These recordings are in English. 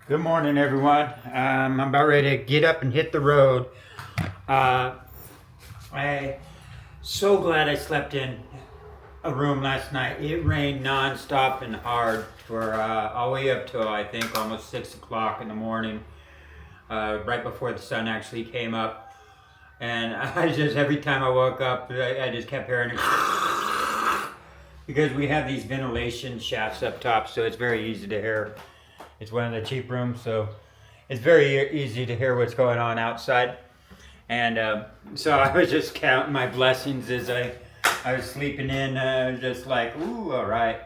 Good morning, everyone. I'm about ready to get up and hit the road. I'm so glad I slept in a room last night. It rained non-stop and hard for all the way up till I think almost 6 o'clock in the morning, right before the sun actually came up. And I just, every time I woke up, I just kept hearing it because we have these ventilation shafts up top, so it's very easy to hear. It's one of the cheap rooms, so it's very easy to hear what's going on outside. And so I was just counting my blessings as I was sleeping in, just like, ooh, all right.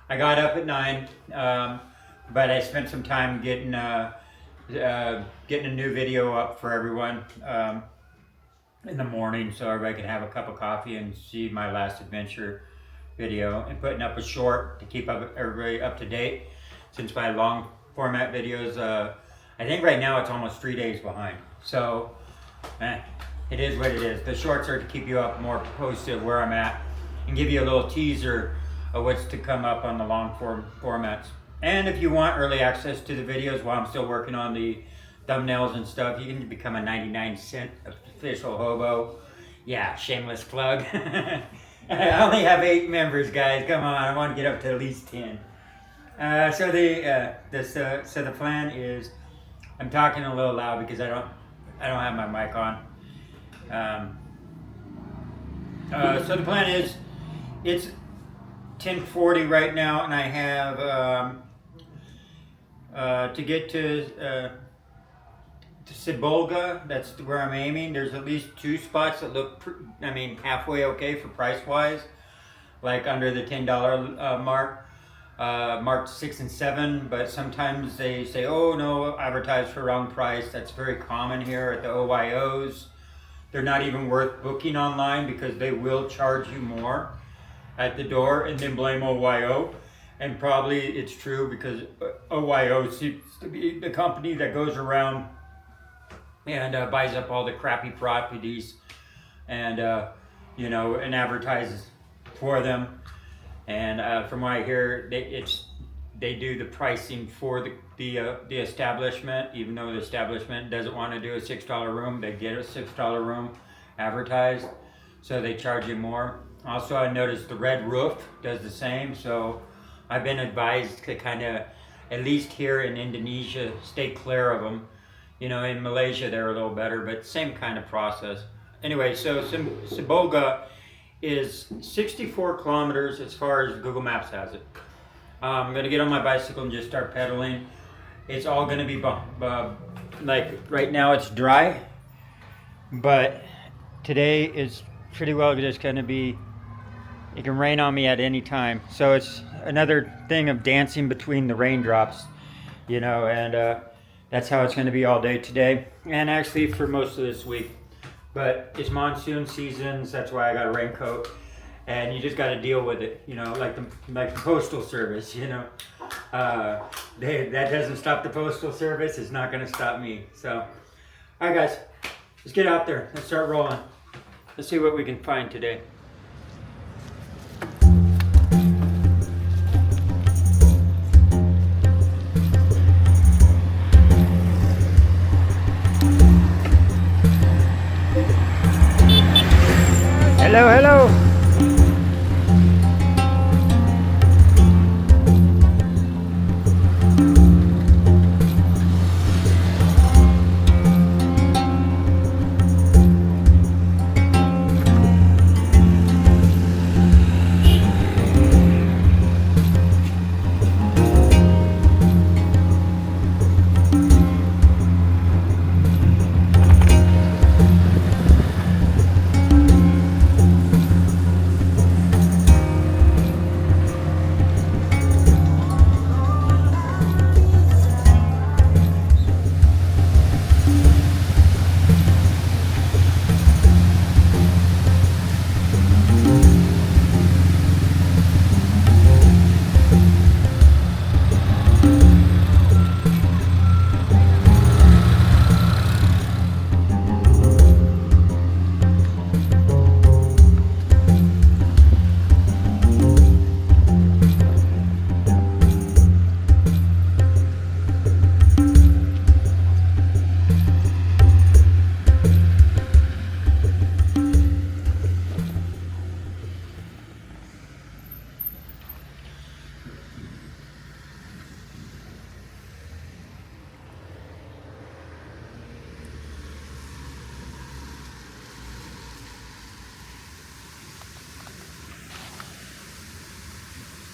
I got up at 9, but I spent some time getting a new video up for everyone in the morning, so everybody can have a cup of coffee and see my last adventure video, and putting up a short to keep everybody up to date, since my long format videos, I think right now it's almost 3 days behind. So it is what it is. The shorts are to keep you up more posted where I'm at and give you a little teaser of what's to come up on the long form formats. And if you want early access to the videos while I'm still working on the thumbnails and stuff, you can become a 99-cent official hobo. Yeah, shameless plug. I only have 8 members, guys. Come on, I want to get up to at least 10. So the plan is, I'm talking a little loud because I don't have my mic on. So the plan is, it's 10:40 right now, and I have to get to Sibolga. That's where I'm aiming. There's at least 2 spots that look, halfway okay for price wise, like under the $10 mark. Marked 6 and 7, but sometimes they say, oh no, advertise for wrong price. That's very common here at the OYOs. They're not even worth booking online because they will charge you more at the door and then blame OYO. And probably it's true because OYO seems to be the company that goes around and buys up all the crappy properties and and advertises for them. And from what I hear, they do the pricing for the establishment, even though the establishment doesn't want to do a $6 room. They get a $6 room advertised, so they charge you more. Also, I noticed the Red Roof does the same, so I've been advised to kind of, at least here in Indonesia, stay clear of them. In Malaysia they're a little better, but same kind of process. Anyway, so Sibolga is 64 kilometers as far as Google Maps has it. I'm going to get on my bicycle and just start pedaling. It's all going to be, like right now it's dry, but today is pretty well just going to be, it can rain on me at any time. So it's another thing of dancing between the raindrops, and that's how it's going to be all day today, and actually for most of this week. But it's monsoon seasons, that's why I got a raincoat, and you just got to deal with it, like the postal service, that doesn't stop the postal service, it's not going to stop me. So, all right, guys, let's get out there, let's start rolling. Let's see what we can find today. Hello, hello.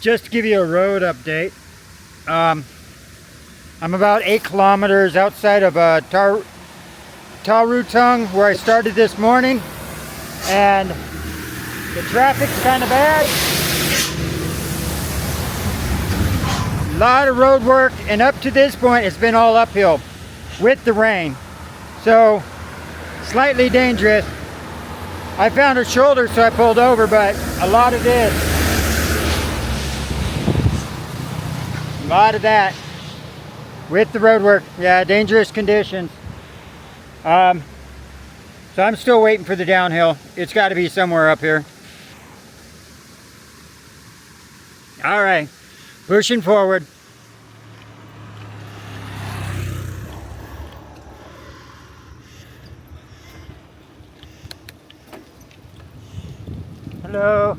just to give you a road update, I'm about 8 kilometers outside of Tarutong, where I started this morning, and the traffic's kind of bad. A lot of road work, and up to this point it's been all uphill with the rain, so slightly dangerous. I found a shoulder, so I pulled over, but a lot of this, a lot of that with the road work. Yeah, dangerous conditions. So I'm still waiting for the downhill. It's got to be somewhere up here. All right, pushing forward. Hello.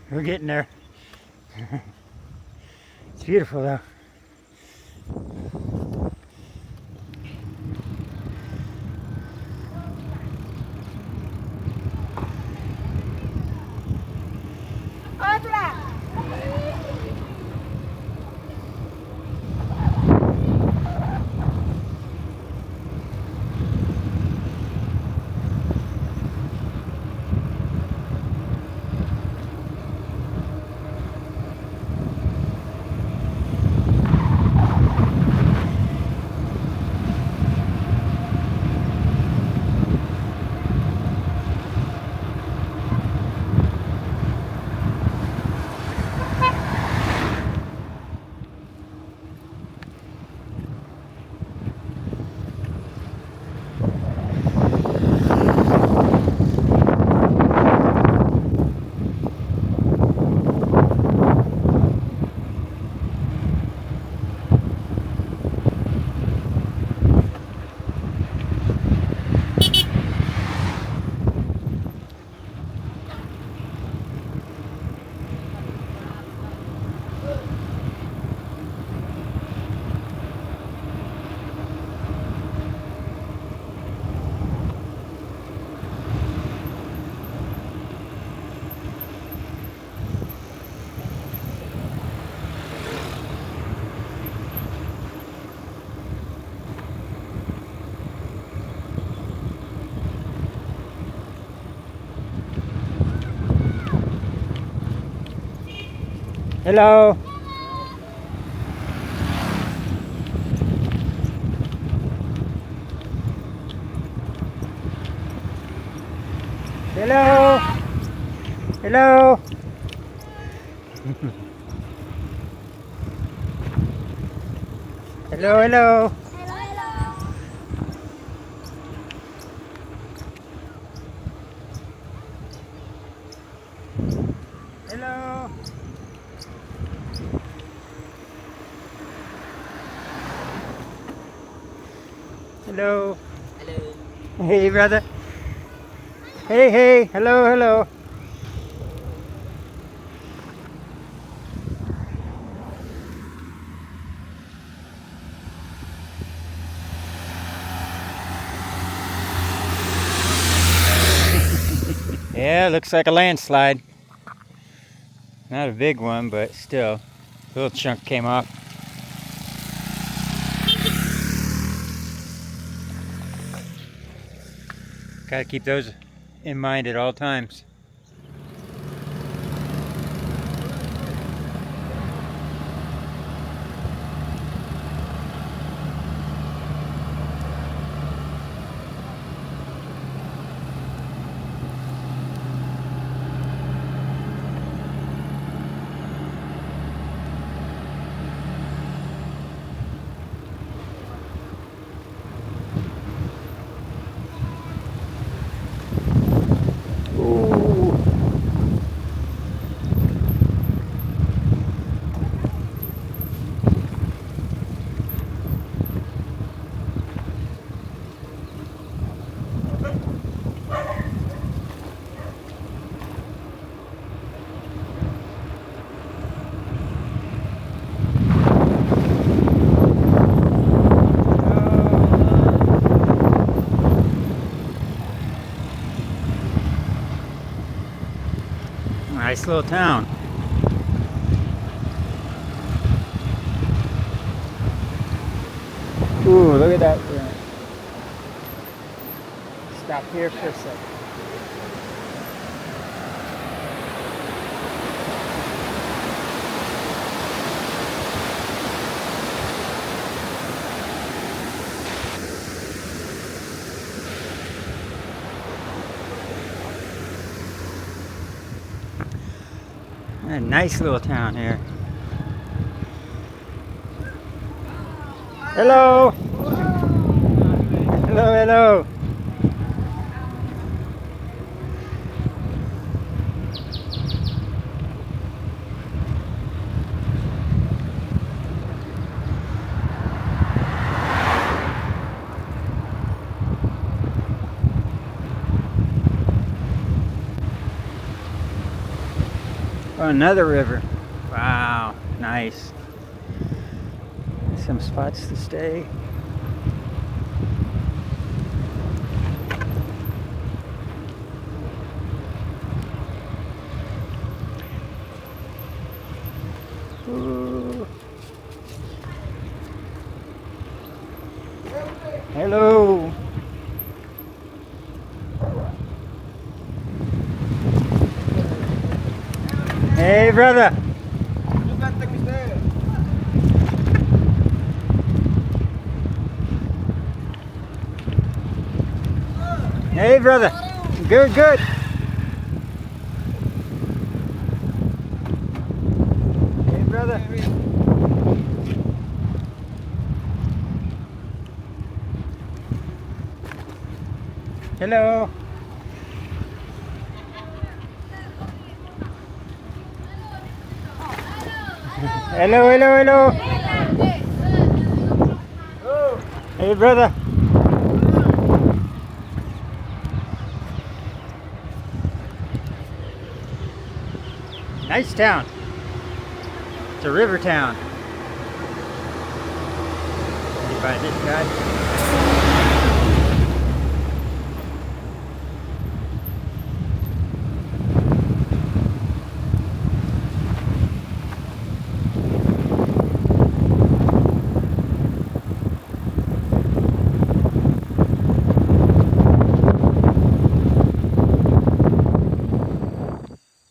We're getting there. It's beautiful though. Hello. Hello. Hello. Hello, hello. Hello. Hello. Hello. Hey, brother. Hey, hey. Hello, hello. Yeah, looks like a landslide. Not a big one, but still, a little chunk came off. Gotta keep those in mind at all times. Ooh. Nice little town. Ooh, look at that. Stop here for a second. A nice little town here. Hello. Hello, hello. Oh, another river. Wow, nice. Some spots to stay. Ooh. Hello. Hey, brother. Hey, brother. Good, good. Hey, brother. Hello. Hello, hello, hello. Hey, brother. Nice town. It's a river town. By this guy.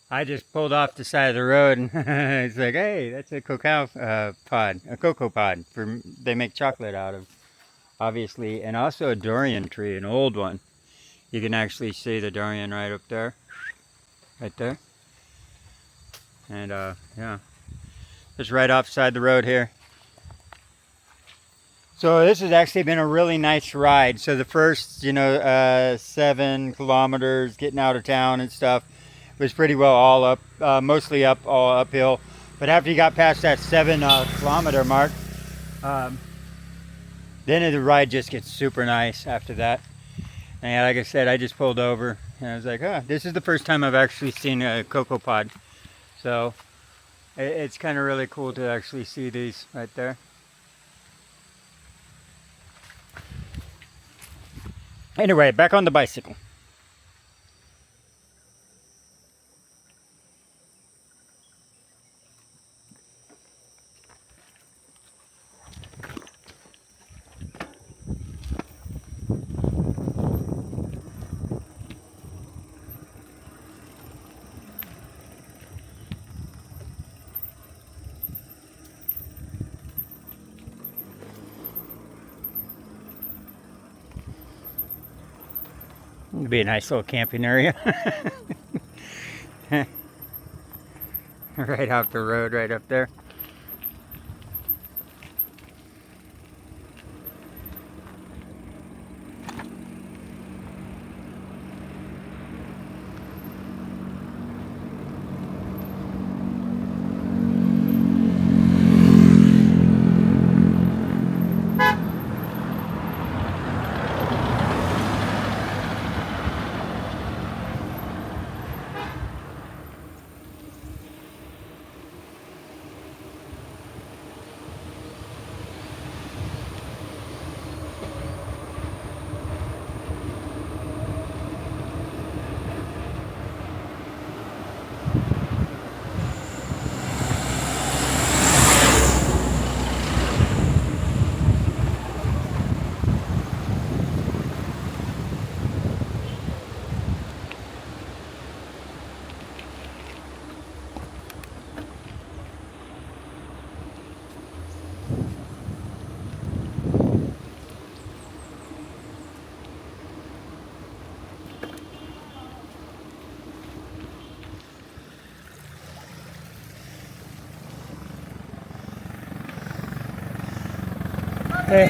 I just pulled off the side of the road and it's like, hey, that's a cocoa pod, a cocoa pod. They make chocolate out of, obviously, and also a durian tree, an old one. You can actually see the durian right up there, right there. And yeah, just right offside the road here. So this has actually been a really nice ride. So the first, 7 kilometers getting out of town and stuff was pretty well all up, mostly up, all uphill. But after you got past that 7 kilometer mark, then the ride just gets super nice after that. And like I said, I just pulled over and I was like, this is the first time I've actually seen a cocoa pod. So it's kind of really cool to actually see these right there. Anyway, back on the bicycle. It'd be a nice little camping area. Right off the road, right up there. Hey.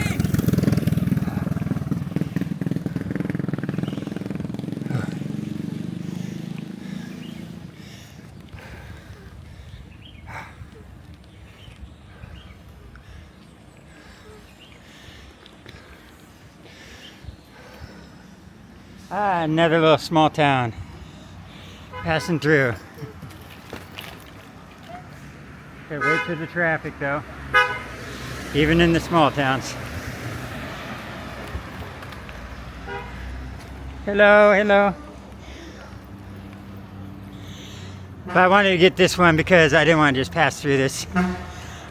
Ah, another little small town. Passing through. Okay, wait for the traffic though. Even in the small towns. Hello, hello. But I wanted to get this one because I didn't want to just pass through this.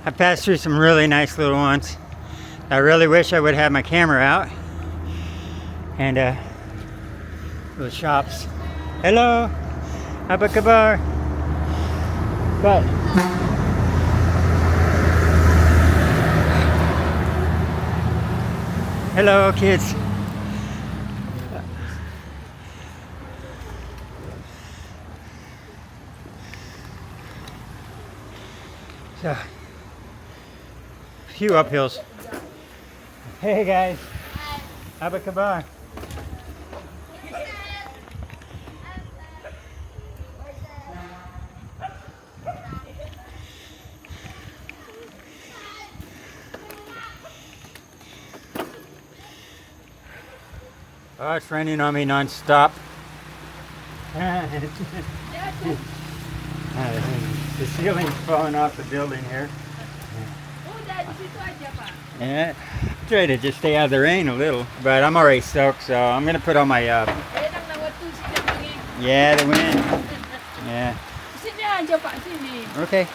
I passed through some really nice little ones. I really wish I would have my camera out. And little shops. Hello, Abakabar. But hello, kids. So, a few uphills. Hey guys. Abakabar. Oh, it's raining on me non-stop. The ceiling's falling off the building here. Yeah, try to just stay out of the rain a little, but I'm already soaked, so I'm gonna put on my yeah, the wind. Yeah. Okay.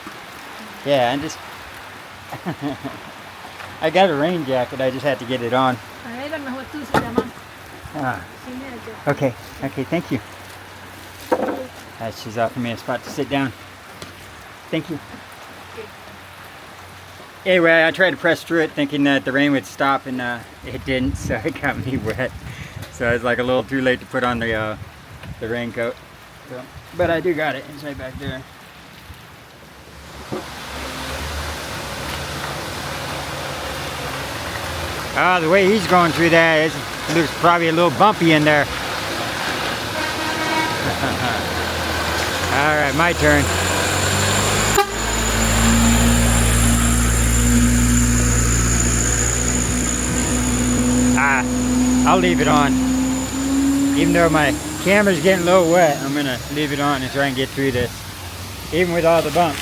Yeah, I'm just I got a rain jacket, I just had to get it on. Ah. Okay, thank you. She's offering me a spot to sit down. Thank you. Anyway, I tried to press through it thinking that the rain would stop, and it didn't, so it got me wet. So it's like a little too late to put on the raincoat. So, but I do got it. It's right back there. Ah, the way he's going through that, it looks probably a little bumpy in there. All right, my turn. I'll leave it on. Even though my camera's getting a little wet, I'm gonna leave it on and try and get through this. Even with all the bumps.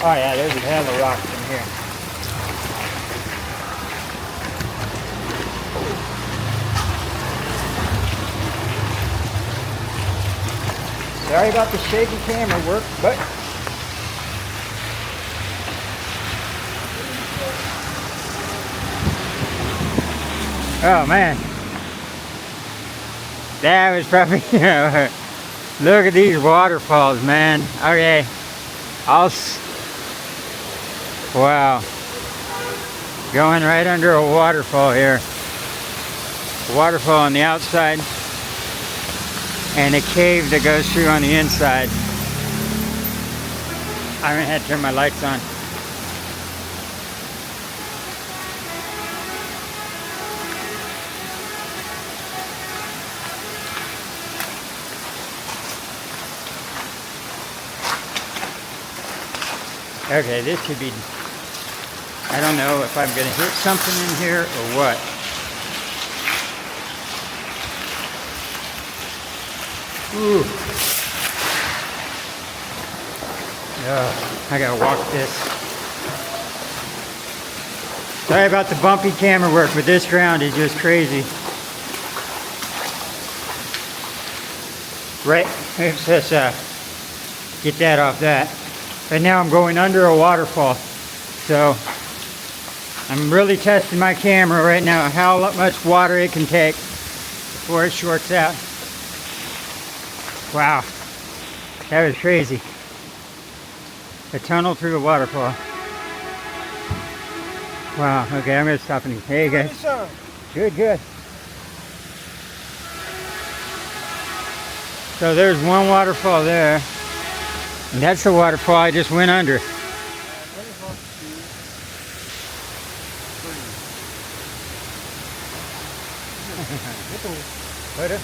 Oh yeah, there's a hell of rocks in here. Sorry about the shaky camera work, but oh man, that was probably, look at these waterfalls, man. Okay, wow, going right under a waterfall here. A waterfall on the outside and a cave that goes through on the inside. I'm gonna have to turn my lights on. Okay, this should be, I don't know if I'm gonna hit something in here or what. Ooh. I gotta walk this. Sorry about the bumpy camera work, but this ground is just crazy. Right, let's just get that off that. Right now I'm going under a waterfall. So I'm really testing my camera right now, how much water it can take before it shorts out. Wow, that was crazy. A tunnel through a waterfall. Wow, okay, I'm gonna stop and hey guys. Good, good. So there's one waterfall there. And that's the waterfall I just went under. Photo. Photo?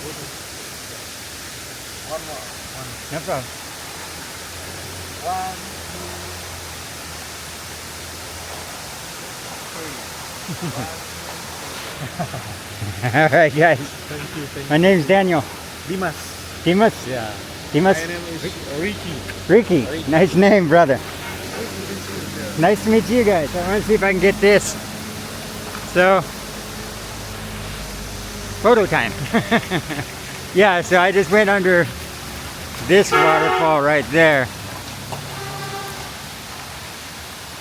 Photo. One more. One. No problem. One, two, three. One, All right, guys. thank you. Thank My name's Daniel. you. Dimas. Dimas? Yeah. Dimas? My name is Ricky. Ricky. Ricky. Nice name, brother. Yeah. Nice to meet you guys. I want to see if I can get this. So, photo time. Yeah, so I just went under this waterfall right there.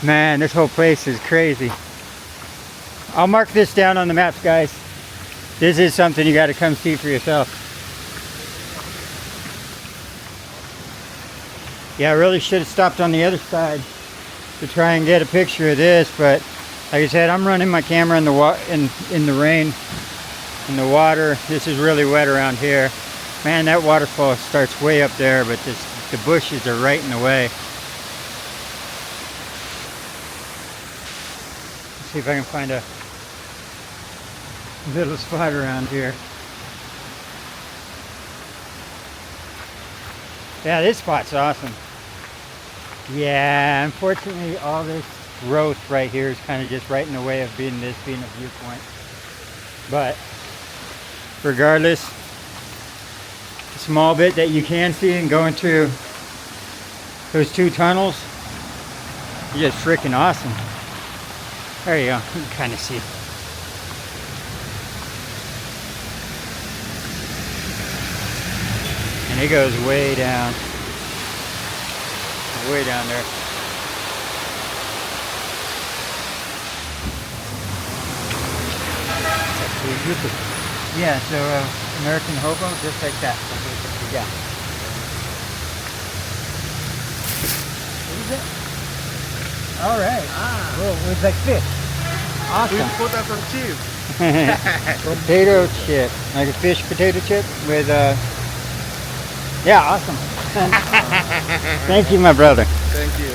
Man, this whole place is crazy. I'll mark this down on the maps, guys. This is something you got to come see for yourself. Yeah, I really should have stopped on the other side to try and get a picture of this, but like I said, I'm running my camera in the rain, in the water. This is really wet around here. Man, that waterfall starts way up there, but the bushes are right in the way. Let's see if I can find a little spot around here. Yeah, this spot's awesome. Yeah, unfortunately all this growth right here is kind of just right in the way of being a viewpoint. But regardless, the small bit that you can see and going through those two tunnels is just freaking awesome. There you go, you can kind of see. And it goes way down there. Yeah, so American Hobo, just like that. Yeah. What is it? All right. Ah. Well, it's like fish. Awesome. Potato chip. Potato chip, like a fish potato chip with yeah, awesome. Thank you, my brother. Thank you.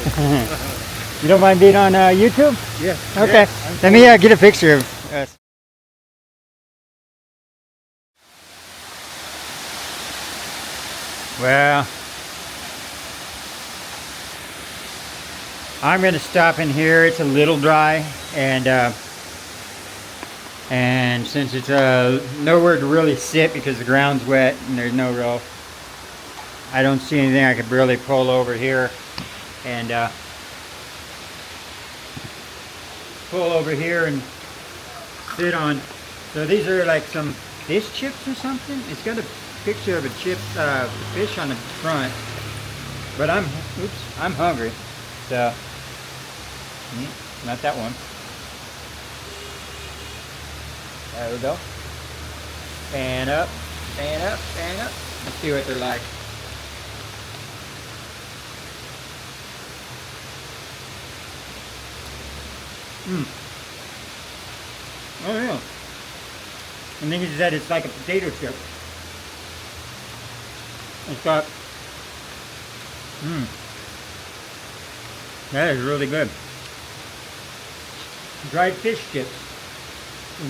You don't mind being on YouTube? Yeah. Okay. Yes, Let me get a picture of us. Well, I'm going to stop in here. It's a little dry, and since it's nowhere to really sit because the ground's wet and there's no real, I don't see anything I could really pull over here and sit on. So these are like some fish chips or something. It's got a picture of a fish on the front, but I'm hungry, so not that one. There we go. Fan up, fan up, fan up. Let's see what they're like. Oh yeah. The thing is that it's like a potato chip. It's got, that is really good. Dried fish chips.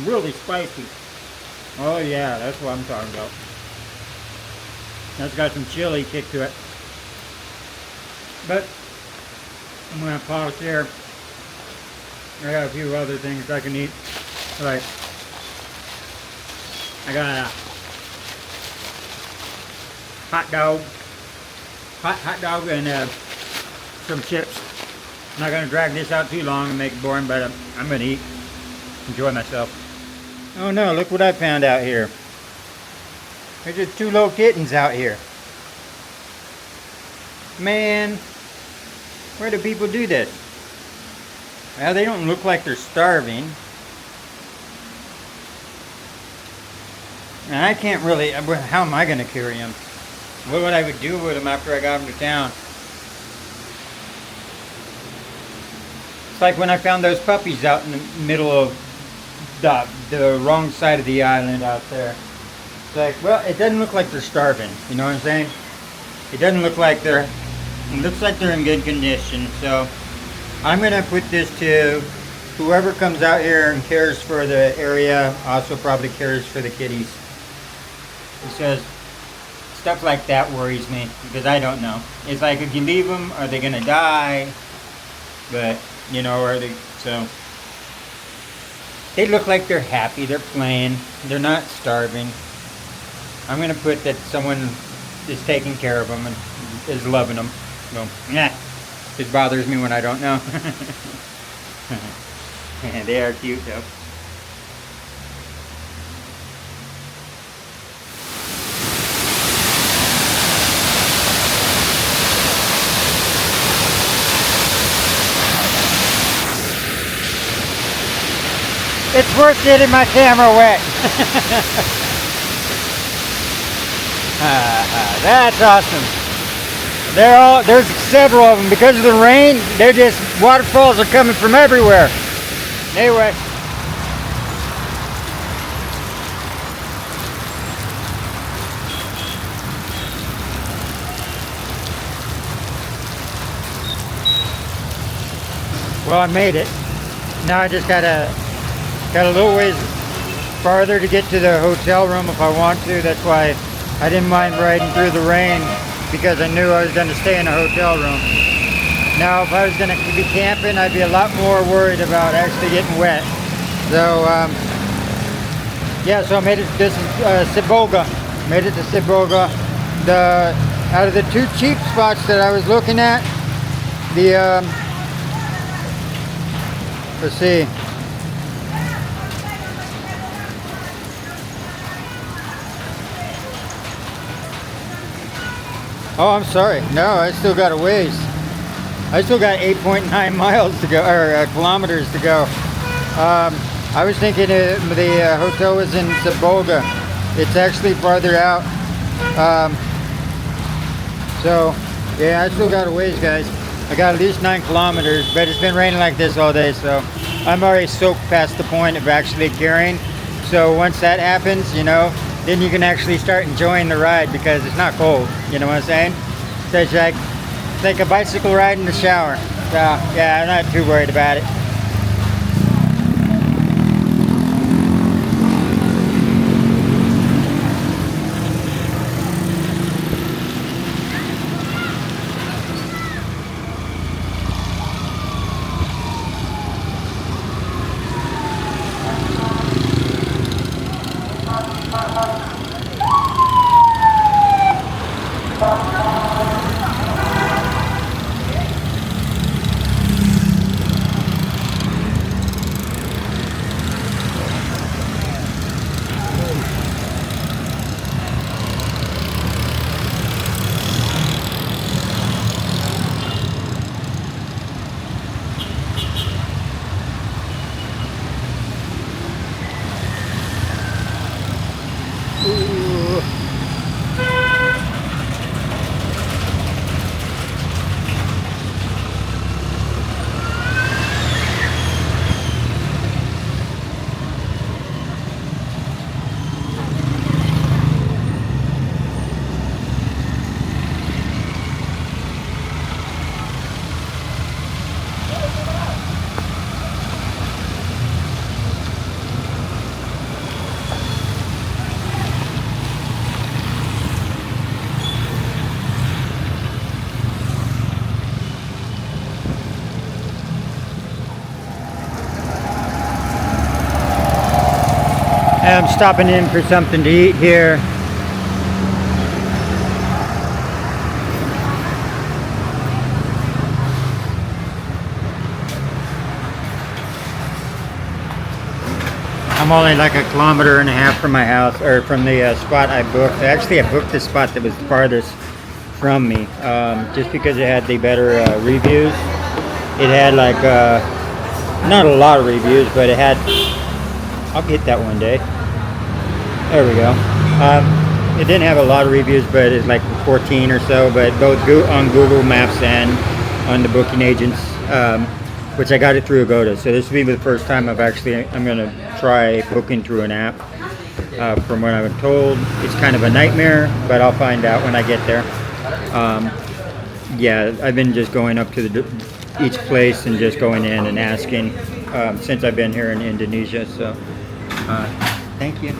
Really spicy. Oh yeah, that's what I'm talking about. That's got some chili kick to it. But I'm gonna pause here. I got a few other things I can eat. Like I got a hot dog, hot dog, and some chips. I'm not gonna drag this out too long and make it boring, but I'm gonna eat, enjoy myself. Oh no! Look what I found out here. There's just two little kittens out here. Man, where do people do this? Well, they don't look like they're starving. And I can't really, how am I going to carry them? What would I would do with them after I got them to town? It's like when I found those puppies out in the middle of the wrong side of the island out there. It's like, well, it doesn't look like they're starving. You know what I'm saying? It doesn't look like it looks like they're in good condition. So I'm going to put this to whoever comes out here and cares for the area also probably cares for the kitties. He says stuff like that worries me because I don't know. It's like if you leave them, are they gonna die? But you know, are they? So they look like they're happy. They're playing. They're not starving. I'm gonna put that someone is taking care of them and is loving them. So, yeah, it bothers me when I don't know. They are cute though. It's worth getting my camera wet. That's awesome. There's several of them. Because of the rain, they're just, waterfalls are coming from everywhere. Anyway. Well, I made it. Now I just got a little ways farther to get to the hotel room if I want to. That's why I didn't mind riding through the rain, because I knew I was going to stay in a hotel room. Now, if I was going to be camping, I'd be a lot more worried about actually getting wet. So, yeah, so I made it. This is Sibolga. Made it to Sibolga. Out of the two cheap spots that I was looking at, let's see. Oh, I'm sorry. No, I still got a ways. I still got 8.9 miles to go, or kilometers to go. I was thinking the hotel was in Sibolga. It's actually farther out. So, yeah, I still got a ways, guys. I got at least 9 kilometers, but it's been raining like this all day, so I'm already soaked past the point of actually carrying. So once that happens, you know, then you can actually start enjoying the ride because it's not cold. You know what I'm saying? So it's like a bicycle ride in the shower. So yeah, I'm not too worried about it. I'm stopping in for something to eat here. I'm only like 1.5 kilometers from my house, or from the spot I booked. Actually, I booked the spot that was farthest from me, just because it had the better reviews. It had like, not a lot of reviews, but it had, I'll get that one day. There we go. It didn't have a lot of reviews, but it's like 14 or so, but both on Google Maps and on the booking agents, which I got it through Agoda. So this will be the first time I'm going to try booking through an app. From what I've been told, it's kind of a nightmare, but I'll find out when I get there. Yeah, I've been just going up to each place and just going in and asking since I've been here in Indonesia. So, thank you.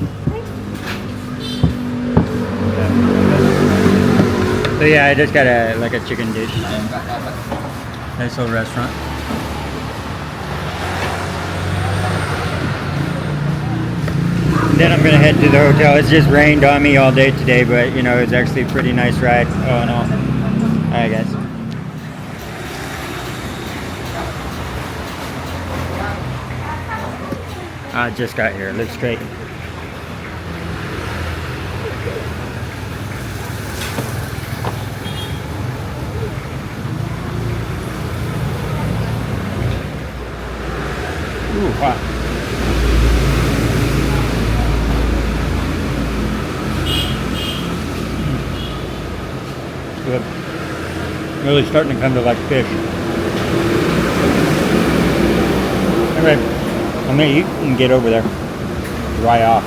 So yeah, I just got a chicken dish. Nice little restaurant. Then I'm gonna head to the hotel. It's just rained on me all day today, but you know, it's actually a pretty nice ride. Oh no. Alright guys. I just got here. Looks great. Ooh, hot. Good. Really starting to come to like fish. Anyway, I'm gonna eat and get over there. Dry off.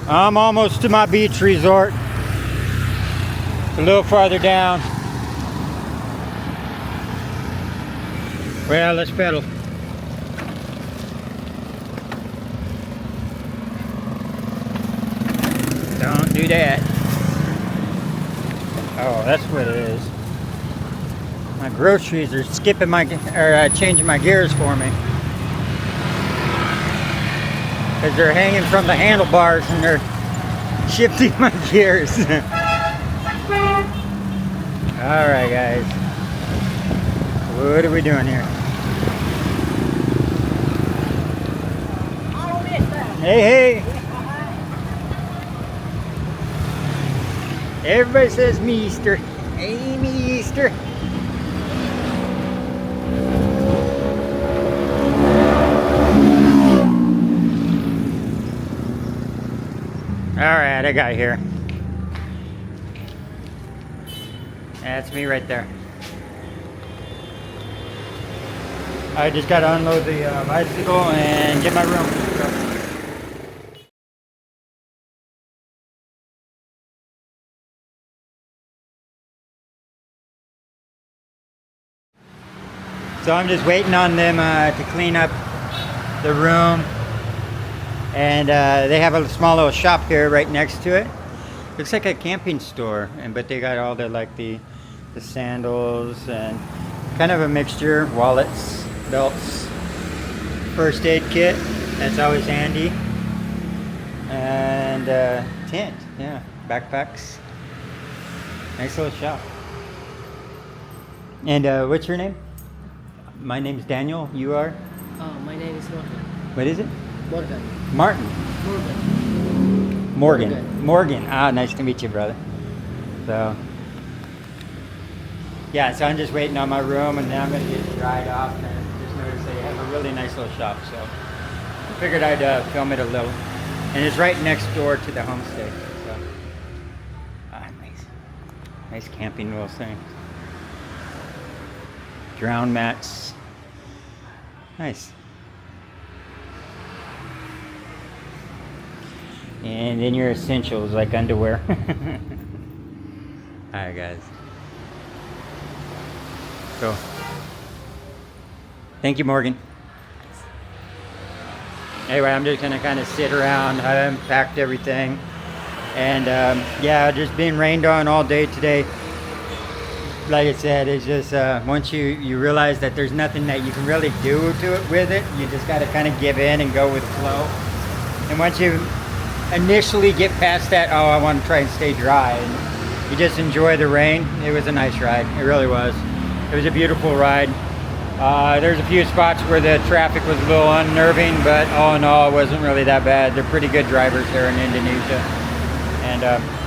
I'm almost to my beach resort. It's a little farther down. Well, let's pedal. Don't do that. Oh, that's what it is. My groceries are skipping changing my gears for me. Because they're hanging from the handlebars and they're shifting my gears. Alright guys. What are we doing here? Hey, hey! Everybody says me Easter. Hey, me Easter. Alright, I got here. That's me right there. I just got to unload the bicycle and get my room. So I'm just waiting on them to clean up the room. And they have a small little shop here right next to it. Looks like a camping store, but they got all the sandals and kind of a mixture, wallets, belts, first aid kit, that's always handy, and tent, yeah, backpacks. Nice little shop. And what's your name? My name's Daniel. You are? My name is Morgan. What is it? Morgan. Martin. Morgan. Morgan. Ah, nice to meet you, brother. So, yeah, so I'm just waiting on my room, and then I'm going to get dried off, and just noticed they have a really nice little shop, so I figured I'd film it a little. And it's right next door to the homestay, so, nice. Nice camping little thing. Drown mats. Nice. And then your essentials like underwear. Alright guys. Cool. Thank you, Morgan. Anyway, I'm just gonna kind of sit around. I unpacked everything. And yeah, just being rained on all day today. Like I said, it's just once you realize that there's nothing that you can really do to it with it, you just got to kind of give in and go with the flow. And once you initially get past that, oh, I want to try and stay dry, and you just enjoy the rain. It was a nice ride. It really was. It was a beautiful ride. There's a few spots where the traffic was a little unnerving, but all in all, it wasn't really that bad. They're pretty good drivers here in Indonesia. And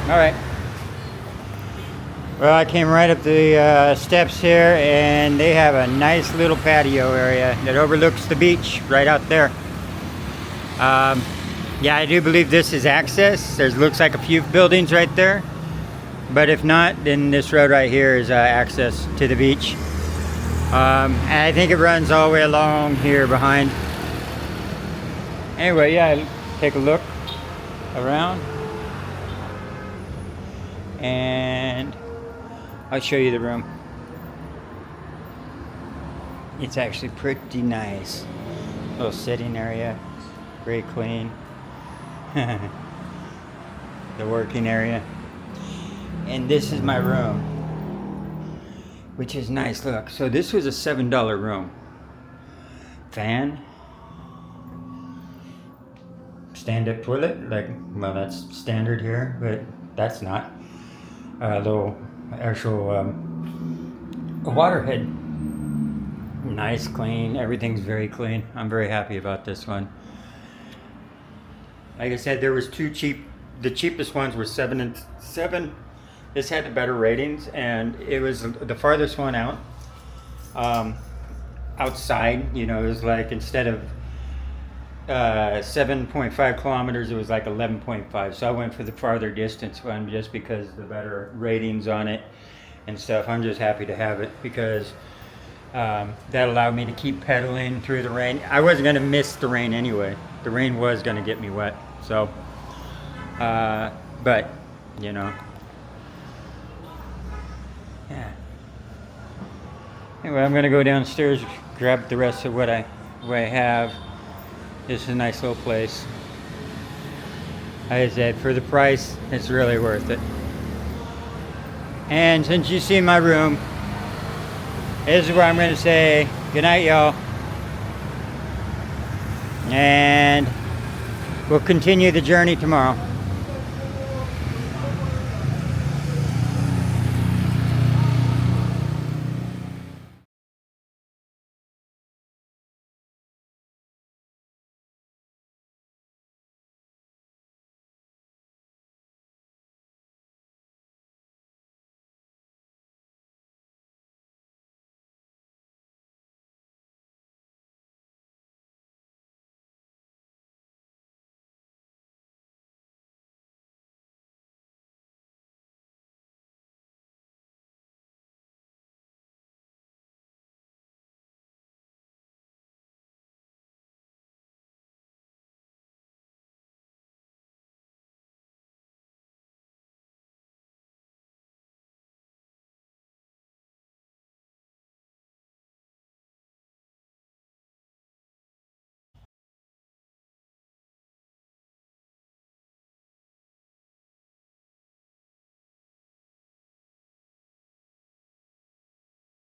all right. Well, I came right up the steps here, and they have a nice little patio area that overlooks the beach right out there. Yeah, I do believe this is access. There looks like a few buildings right there, but if not, then this road right here is access to the beach. And I think it runs all the way along here behind. Anyway, yeah, take a look around. And I'll show you the room. It's actually pretty nice. Little sitting area, very clean. The working area. And this is my room, which is nice. Look, so this was a $7 room. Fan. Stand-up toilet, like, well, that's standard here, but that's not. A little actual a water head. Nice, clean. Everything's very clean. I'm very happy about this one. Like I said, there was two cheap. The cheapest ones were 7 and 7. This had the better ratings, and it was the farthest one out. Outside, you know, it was like instead of 7.5 kilometers, it was like 11.5. So I went for the farther distance one just because the better ratings on it and stuff. I'm just happy to have it because that allowed me to keep pedaling through the rain. I wasn't going to miss the rain anyway. The rain was going to get me wet. So, but, you know, yeah. Anyway, I'm going to go downstairs, grab the rest of what I have. This is a nice little place. Like I said, for the price, it's really worth it. And since you see my room, this is where I'm going to say goodnight, y'all. And we'll continue the journey tomorrow.